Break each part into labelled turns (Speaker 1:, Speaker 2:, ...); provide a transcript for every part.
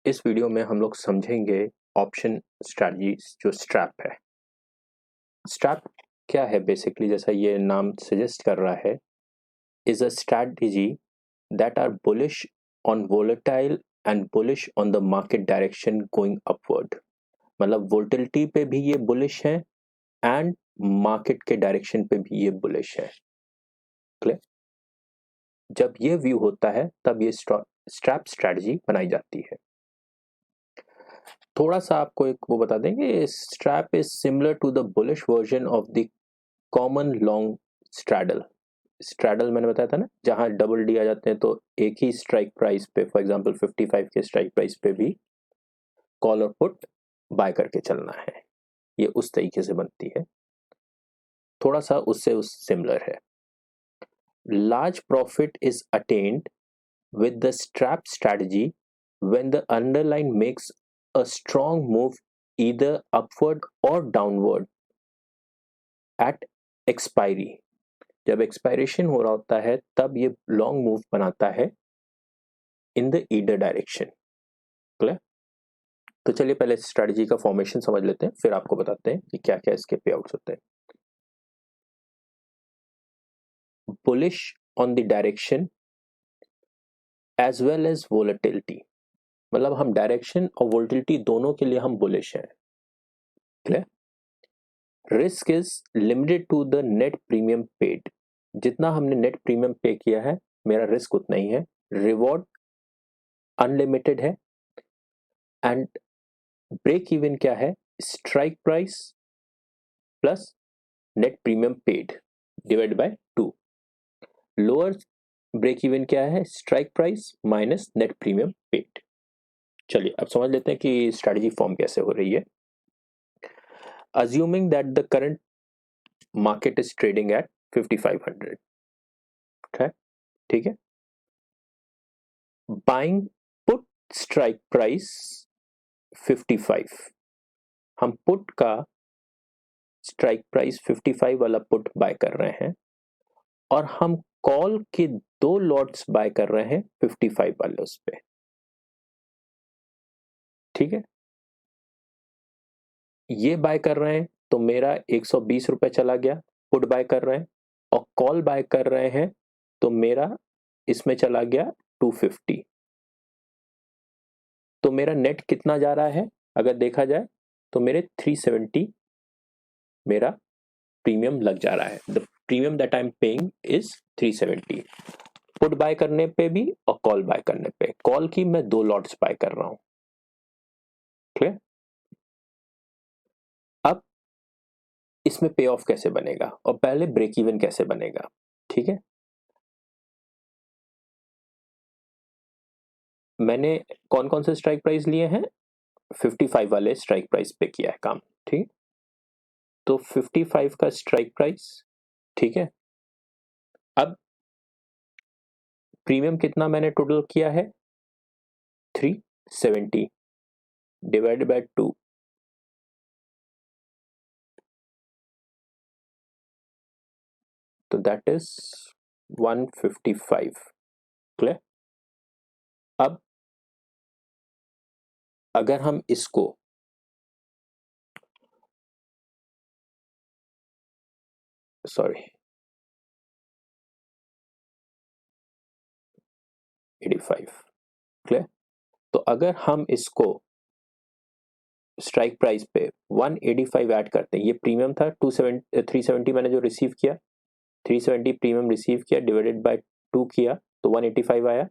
Speaker 1: इस वीडियो में हम लोग समझेंगे ऑप्शन स्ट्रैटेजी जो स्ट्रैप है। स्ट्रैप क्या है? बेसिकली जैसा ये नाम सजेस्ट कर रहा है, is a strategy that are bullish on volatile and bullish on the market direction going upward. मतलब वोलेटिलिटी पे भी ये बुलिश है एंड मार्केट के डायरेक्शन पे भी ये बुलिश है। क्लियर? जब ये व्यू होता है तब ये स्ट्रैप स्ट्रैटेजी बनाई जाती है। थोड़ा सा आपको एक वो बता देंगे, strap is similar to the bullish version of the common long straddle. Straddle मैंने बताया था ना, जहां डबल डी आ जाते हैं तो एक ही स्ट्राइक प्राइस पे, फॉर एग्जांपल 55 के स्ट्राइक प्राइस पे भी कॉल और पुट बाय करके चलना है। ये उस तरीके से बनती है, थोड़ा सा उससे उस सिमिलर है। Large profit is attend with the strap strategy when the underline makes a strong move either upward or downward at expiry। जब एक्सपायरेशन हो रहा होता है तब ये लॉन्ग मूव बनाता है in the Idar direction. Clear? तो चलिए पहले स्ट्रेटजी का फॉर्मेशन समझ लेते हैं, फिर आपको बताते हैं कि क्या क्या इसके पे आउट्स होते हैं। Bullish on the direction as well as volatility, मतलब हम डायरेक्शन और वोलेटिलिटी दोनों के लिए हम बुलिश हैं। Clear? Risk is limited to the net premium paid. जितना हमने नेट प्रीमियम पे किया है मेरा रिस्क उतना ही है। रिवॉर्ड अनलिमिटेड है। एंड ब्रेक इवन क्या है? Strike price plus net premium paid divide by 2। Lower break even क्या है? Strike price minus net premium paid. चलिए अब समझ लेते हैं कि स्ट्रेटजी फॉर्म कैसे हो रही है। Assuming that the current market is trading at 5500, ठीक है। Buying put strike price 55, हम पुट का स्ट्राइक प्राइस 55 वाला पुट बाय कर रहे हैं और हम कॉल के 2 लॉट्स बाय कर रहे हैं 55 वाले उस पे। ठीक है, ये बाय कर रहे हैं तो मेरा 120 रुपए चला गया, पुट बाय कर रहे हैं, और कॉल बाय कर रहे हैं तो मेरा इसमें चला गया 250। तो मेरा नेट कितना जा रहा है अगर देखा जाए तो मेरे 370 मेरा प्रीमियम लग जा रहा है। The premium that I am paying is 370, put buy करने पे भी और कॉल बाय करने पे। कॉल की मैं 2 लॉट्स बाय कर रहा हूं। क्लियर? अब इसमें पे ऑफ कैसे बनेगा और पहले ब्रेक इवन कैसे बनेगा। ठीक है, मैंने कौन कौन से स्ट्राइक प्राइस लिए हैं? 55 वाले स्ट्राइक प्राइस पे किया है काम। ठीक, तो 55 का स्ट्राइक प्राइस। ठीक है, अब प्रीमियम कितना मैंने टोटल किया है? 370 डिवाइड बाय 2, तो दैट इज 155। क्लियर? अब अगर हम इसको सॉरी 85। क्लियर? तो अगर हम इसको स्ट्राइक प्राइस पे 185 ऐड करते हैं, ये प्रीमियम था 370 मैंने जो रिसीव किया, 370 प्रीमियम रिसीव किया डिवाइडेड बाय 2 किया तो 185 आया।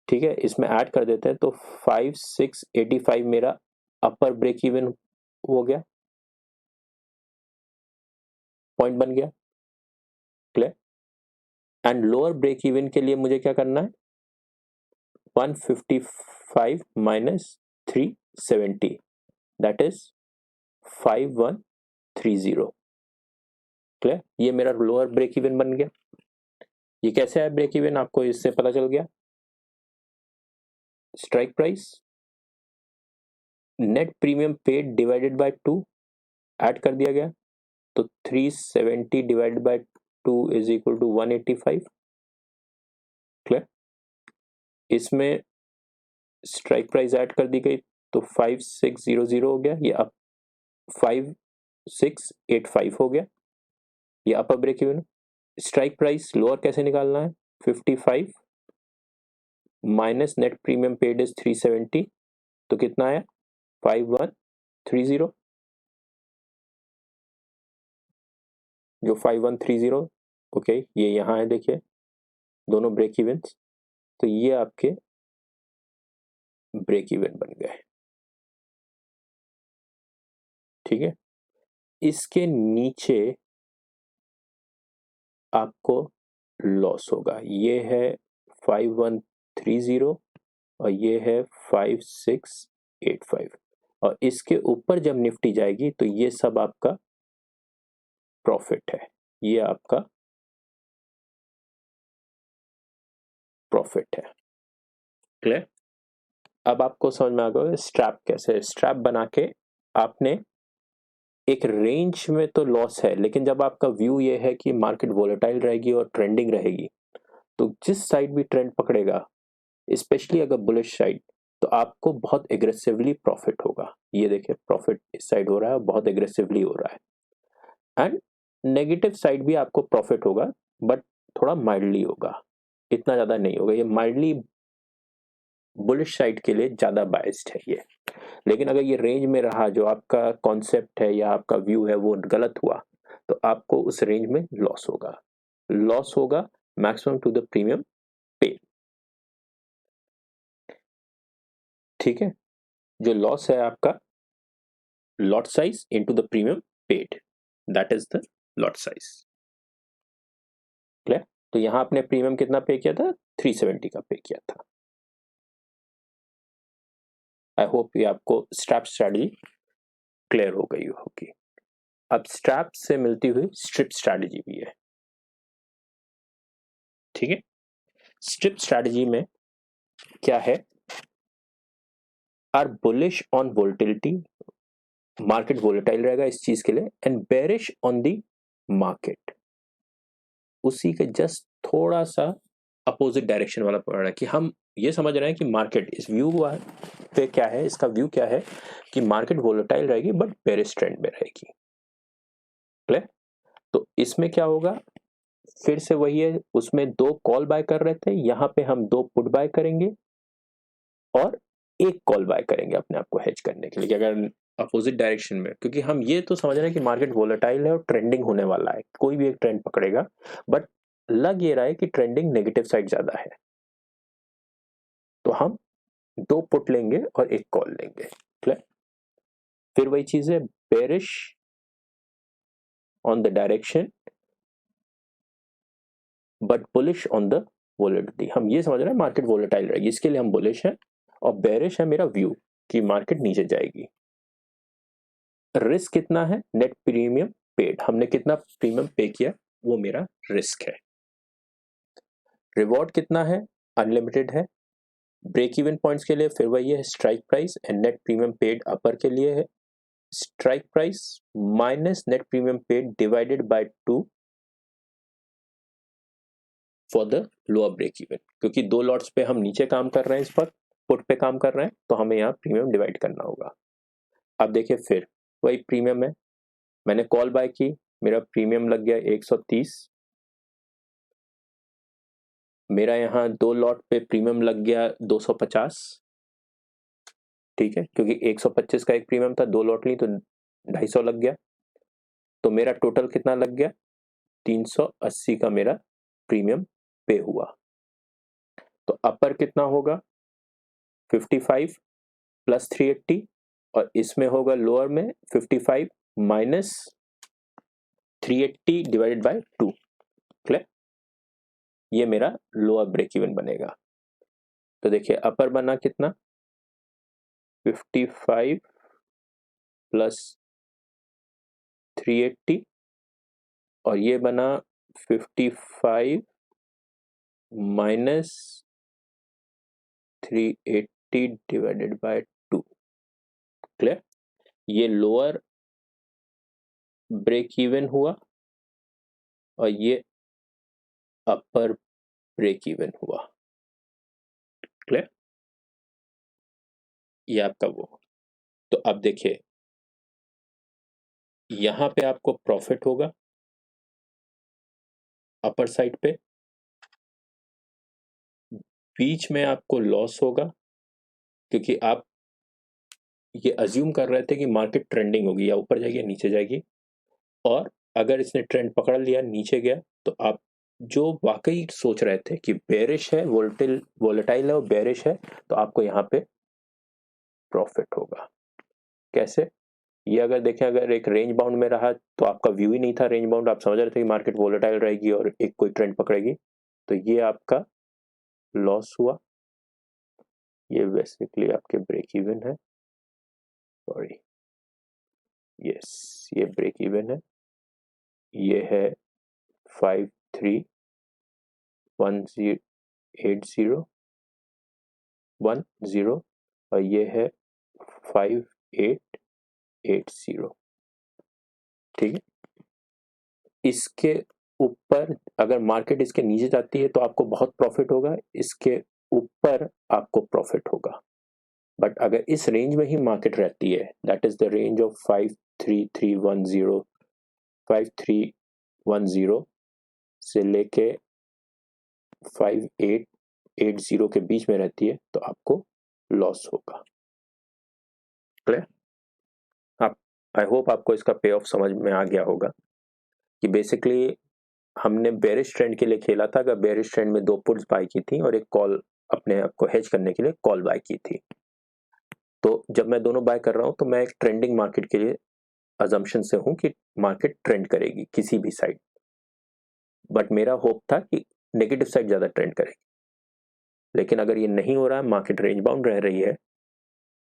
Speaker 1: ठीक है, इसमें ऐड कर देते हैं तो 5685 मेरा अपर ब्रेक इवन हो गया, पॉइंट बन गया। Clear? And lower break even के लिए मुझे क्या करना है? 155 माइनस 370 दैट इज 5130। क्लियर? ये मेरा लोअर ब्रेक इवन बन गया। ये कैसे आया ब्रेक इवन? आपको इससे पता चल गया, strike price net premium paid divided by 2 add कर दिया गया, तो 370 divided by 2 is equal to 185। Clear? इसमें स्ट्राइक प्राइस ऐड कर दी गई तो 5600 हो गया, ये अब 5685 हो गया, ये upper break even. Strike price lower कैसे निकालना है, 55 minus net premium paid is 370, तो कितना आया 5130, जो 5130, ओके ये यहाँ है, देखिए दोनों ब्रेक इवेंट्स, तो ये आपके ब्रेक इवन बन गए, ठीक है। इसके नीचे आपको लॉस होगा, ये है 5130 और ये है 5685, और इसके ऊपर जब निफ्टी जाएगी तो ये सब आपका प्रॉफिट है, ये आपका प्रॉफिट है, क्लियर। अब आपको समझ में आ गया स्ट्रैप कैसे, स्ट्रैप बना के आपने एक रेंज में तो लॉस है, लेकिन जब आपका व्यू ये है कि मार्केट वोलेटाइल रहेगी और ट्रेंडिंग रहेगी, तो जिस साइड भी ट्रेंड पकड़ेगा, स्पेशली अगर बुलिश साइड, तो आपको बहुत एग्रेसिवली प्रॉफिट होगा। ये देखिए प्रॉफिट इस साइड हो रहा है, बहुत एग्रेसिवली हो रहा है। एंड नेगेटिव साइड भी आपको प्रॉफिट होगा, बट थोड़ा माइल्डली होगा, इतना ज़्यादा नहीं होगा, ये माइल्डली बुलिश साइड के लिए ज़्यादा बाइस्ड है ये। लेकिन अगर ये रेंज में रहा, जो आपका कॉन्सेप्ट है या आपका व्यू है वो गलत हुआ, तो आपको उस रेंज में लॉस होगा, लॉस होगा मैक्सिमम टू द प्रीमियम पे, ठीक है। जो लॉस है आपका lot size into the premium paid, that is the lot size, clear. तो यहां आपने प्रीमियम कितना पे किया था, 370 का पे किया था। आई होप ये आपको स्ट्रैप स्ट्रैटेजी क्लियर हो गई होगी। अब स्ट्रैप से मिलती हुई स्ट्रिप स्ट्रैटेजी भी है, ठीक है। स्ट्रिप स्ट्रैटेजी में क्या है, are bullish on volatility, market volatile रहेगा इस चीज के लिए, and bearish on the market, उसी के जस्ट थोड़ा सा अपोजिट डायरेक्शन वाला पड़ रहा है, कि हम ये समझ रहे हैं कि मार्केट इस व्यू पे क्या है, इसका व्यू क्या है कि मार्केट वोलेटाइल रहेगी बट बेरिश ट्रेंड में रहेगी, क्लियर। तो इसमें क्या होगा, फिर से वही है, उसमें 2 कॉल बाय कर रहे थे, यहां पे हम 2 पुट बाय करेंगे और 1 कॉल बाय करेंगे अपने आप को हेज करने के लिए, अगर अपोजिट डायरेक्शन में, क्योंकि हम ये तो समझ रहे हैं कि मार्केट वोलेटाइल है और ट्रेंडिंग होने वाला है, कोई भी एक ट्रेंड पकड़ेगा, बट लग ये रहा है कि ट्रेंडिंग नेगेटिव साइड ज्यादा है, तो हम 2 पुट लेंगे और 1 कॉल लेंगे, क्लियर। फिर वही चीज है, bearish on the direction but bullish on the volatility, हम ये समझ रहे हैं मार्केट वोलेटाइल रहेगी, इसके लिए हम बुलिश हैं, और बेरिश है मेरा व्यू कि मार्केट नीचे जाएगी। रिस्क कितना है, नेट प्रीमियम पेड, हमने कितना प्रीमियम पे किया वो मेरा रिस्क है। रिवॉर्ड कितना है, अनलिमिटेड है। ब्रेक इवन पॉइंट्स के लिए फिर वही है, strike price and net premium paid upper के लिए है, strike price minus net premium paid divided by 2 for the lower break even, क्योंकि 2 लॉट्स पे हम नीचे काम कर रहे हैं, इस पर पुट पे काम कर रहे हैं, तो हमें यहाँ प्रीमियम डिवाइड करना होगा। अब देखिए फिर वही प्रीमियम है, मैंने कॉल बाय की, मेरा प्रीमियम लग गया 130, मेरा यहाँ 2 लॉट पे प्रीमियम लग गया 250, ठीक है, क्योंकि 125 का एक प्रीमियम था, 2 लॉट ली तो 250 लग गया, तो मेरा टोटल कितना लग गया, 380 का मेरा प्रीमियम पे हुआ। तो अपर कितना होगा 55 प्लस 380, और इसमें होगा लोअर में 55 माइनस 380 डिवाइडेड बाय 2, क्लियर। ये मेरा लोअर ब्रेक इवन बनेगा। तो देखिए अपर बना कितना 55 प्लस 380, और ये बना 55 माइनस 380 डिवाइडेड बाय 2, क्लियर। ये लोअर ब्रेक इवन हुआ और ये अपर ब्रेक इवन हुआ, क्लियर। ये आपका वो। तो अब देखिए यहाँ पे आपको प्रॉफिट होगा अपर साइड पे, बीच में आपको लॉस होगा क्योंकि आप ये अज्यूम कर रहे थे कि मार्केट ट्रेंडिंग होगी, या ऊपर जाएगी या नीचे जाएगी, और अगर इसने ट्रेंड पकड़ लिया नीचे गया तो आप जो वाकई सोच रहे थे कि बेरिश है, वोलेटाइल है और बेरिश है, तो आपको यहाँ पे प्रॉफिट होगा। कैसे? ये अगर देखें, अगर एक रेंज बाउंड में रहा तो आपका व्यू ही नहीं था रेंज बाउंड, आप समझ रहे थे कि मार्केट वोलेटाइल रहेगी और एक कोई ट्रेंड पकड़ेगी, तो ये आपका लॉस हुआ। ये बेसिकली आपके ब्रेक इवन है, सॉरी, यस ये ब्रेक इवन है। ये है 53108010 और ये है 5880। ठीक है, इसके ऊपर अगर मार्केट इसके नीचे जाती है तो आपको बहुत प्रॉफिट होगा, इसके ऊपर आपको प्रॉफिट होगा। बट अगर इस रेंज में ही मार्केट रहती है, that is the range of 5310 से लेके 5880 के बीच में रहती है, तो आपको लॉस होगा। क्लियर? आप, आई होप आपको इसका पे ऑफ समझ में आ गया होगा कि बेसिकली हमने बेरिश ट्रेंड के लिए खेला था। अगर बेरिश ट्रेंड में 2 पुट्स बाय की थी और एक कॉल अपने आप को हेज करने के लिए कॉल बाय की थी, तो जब मैं दोनों बाय कर रहा हूं तो मैं एक ट्रेंडिंग मार्केट के लिए अजम्पशन से हूं कि मार्केट ट्रेंड करेगी किसी भी साइड, बट मेरा होप था कि नेगेटिव साइड ज्यादा ट्रेंड करेगी। लेकिन अगर ये नहीं हो रहा है, मार्केट रेंज बाउंड रह रही है,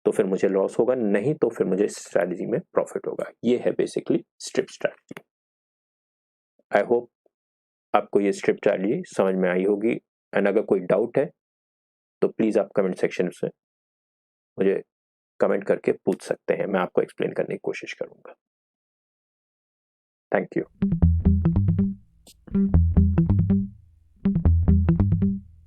Speaker 1: तो फिर मुझे लॉस होगा, नहीं तो फिर मुझे स्ट्रैटेजी में प्रॉफिट होगा। ये है basically strip strategy. I hope आपको ये स्ट्रिप स्ट्रैटेजी समझ में आई होगी, एंड अगर कोई डाउट है तो प्लीज आप कमेंट सेक्शन से मुझे कमेंट करके पूछ सकते हैं, मैं आपको एक्सप्लेन करने की कोशिश करूंगा। Thank you.